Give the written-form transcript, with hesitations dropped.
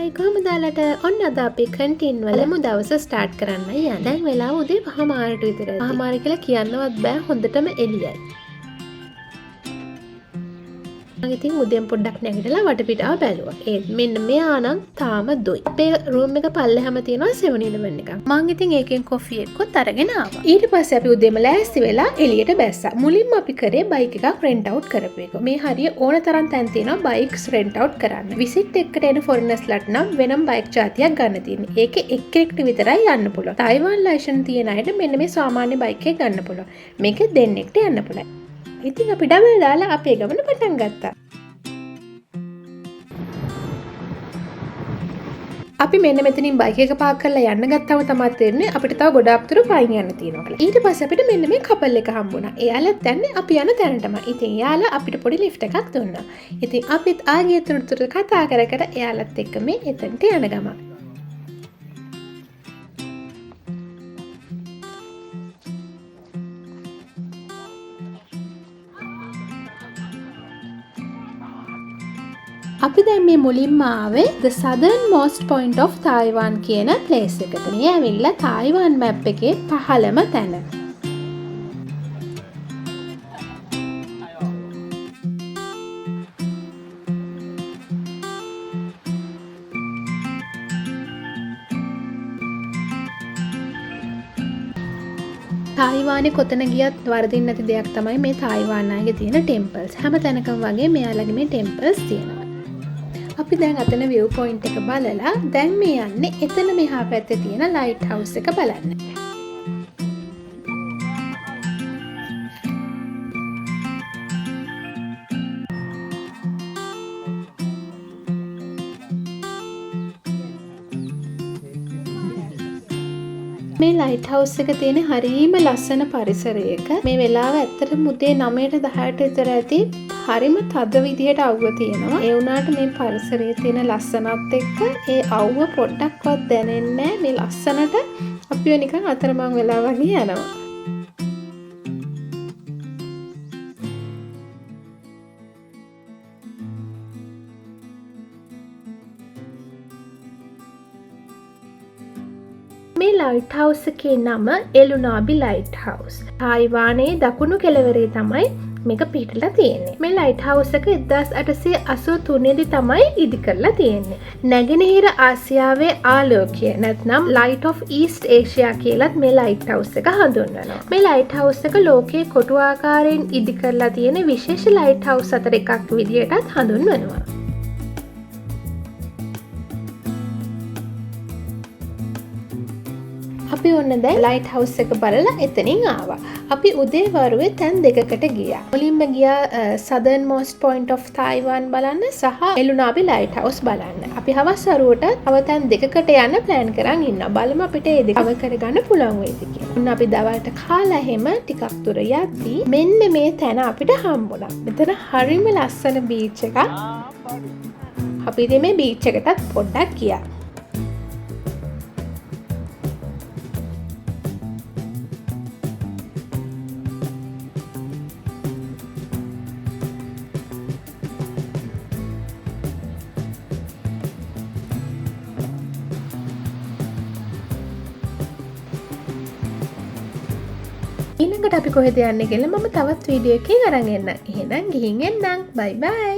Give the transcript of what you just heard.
Hi කොහමද ඔයාලට? ඔන්න අද අපි කන්ටින් වලමු දවස ස්ටාර්ට් කරන්න යන්නේ. දැන් වෙලාව උදේ 5:00 විතර. 5:00 කියලා කියන්නවත් බෑ, හොඳටම එළියයි. මම ඉතින් උදේන් පොඩ්ඩක් නැගිටලා වටපිටාව බැලුවා. ඒත් මෙන්න මෙයා නම් තාම දොයි. අපේ රූම් එක පල්ලෙහාම තියෙනවා 7-Eleven එකක්. මම ඉතින් ඒකෙන් කොෆි එකකුත් අරගෙන ආවා. ඊට පස්සේ අපි උදේම ලෑස්ති වෙලා එළියට බැස්සා. මුලින්ම අපි කරේ බයික් එකක් රෙන්ට් අවුට් කරපු එක. මේ හරිය ඕන තරම් තැන් තියෙනවා බයික්ස් රෙන්ට් අවුට් කරන්න. විසිට් එකකට එන ෆොරිනර්ස්ලාට නම් වෙනම බයික් ජාතියක් ගන්න තියෙන්නේ. ඒකේ එක්කෙනෙක්ට විතරයි යන්න පුළුවන්. තායිවාන් ලයිසන් තියෙන අයට මෙන්න මේ සාමාන්‍ය බයික් එක ගන්න පුළුවන්. මේකේ දෙන්නෙක්ට යන්න පුළුවන්. ඉතින් අපි ඩබල් දාලා අපේ ගමන පටන් ගත්තා. අපි මෙන්න මෙතනින් බයික් එක පාක් කරලා යන්න ගත්තම තමයි තේරෙන්නේ අපිට තව ගොඩාක් දුර පයින් යන්න තියෙනවා කියලා. ඊට පස්සේ අපිට මෙන්න මේ කපල් එක හම්බුණා. එයාලත් යන්නේ අපි යන තැනටම. ඉතින් එයාලා අපිට පොඩි ලිෆ්ට් එකක් දුන්නා. ඉතින් අපිත් ආගේ තුරුතුරු කතා කර කර එයාලත් එක්ක මේ එතනට යන ගමන්. අපි දැන් මේ මුලින්ම ආවේ the southernmost point of Taiwan කියන place එකට. මේ ඇවිල්ලා තායිවාන් මැප් එකේ පහළම තැන. තායිවානේ කොතන ගියත් වරදින් නැති දෙයක් තමයි මේ තායිවාන් අයගේ තියෙන ටෙම්පල්ස්. හැම තැනකම වගේ මෙයාලගේ මේ ටෙම්පල්ස් තියෙනවා. අපි දැන් අතන view point එක බලලා දැන් මේ යන්නේ එතන මෙහා පැත්තේ තියෙන ලයිට් හවුස් එක බලන්න. මේ ලයිට් හවුස් එක තියෙන හරිම ලස්සන පරිසරයක. මේ වෙලාව ඇත්තටම උදේ 9ට 10ට විතර ඇති. හරිම තද විදිහට අවුව තියෙනවා. ඒ වුණාට මේ පරිසරයේ තියෙන ලස්සනත් එක්ක ඒ අවුව පොඩ්ඩක්වත් දැනෙන්නේ නැහැ. මේ ලස්සනට අපිව නිකන් අතරමං වෙලා වගේ යනවා. මේ ලයිට් හවුස් එකේ නම එලුනාබි ලයිට් හවුස්. තායිවානයේ දකුණු කෙළවරේ තමයි මේක පිහිටලා තියෙන්නේ. මේ ලයිට් හවුස් එක 1883 දී තමයි ඉදි කරලා තියෙන්නේ. නැගෙනහිර ආසියාවේ ආලෝකය නැත්නම් Light of East Asia කියලත් මේ ලයිට් හවුස් එක හඳුන්වනවා. මේ ලයිට් හවුස් එක ලෝකයේ කොටු ආකාරයෙන් ඉදි කරලා තියෙන විශේෂ ලයිට් හවුස් අතර එකක් විදිහටත් හඳුන්වනවා. අපි ඔන්න දැන් ලයිට් හවුස් එක බලලා එතනින් ආවා. අපි උදේ වරුවේ තැන් දෙකකට ගියා. මුලින්ම ගියා southernmost point of Taiwan බලන්න සහ එලුනාබි ලයිට් හවුස් බලන්න. අපි හවස් වරුවට තව තැන් දෙකකට යන්න ප්ලෑන් කරන් ඉන්නවා. බලමු අපිට ඒ දෙක කවර් කරගන්න පුළුවන් වෙයිද කියලා. ඔන්න අපි දවල්ට කාලා හැම ටිකක් දුර යද්දී මෙන්න මේ තැන අපිට හම්බුණා. මෙතන හරිම ලස්සන බීච් එකක්. අපි ඉතින් මේ බීච් එකටත් පොඩ්ඩක් ගියා. ඊළඟට අපි කොහෙද යන්නේ කියලා මම තවත් වීඩියෝ එකකින් අරන් එන්නම්. එහෙනම් ගිහින් එන්නම්. බයි බයි.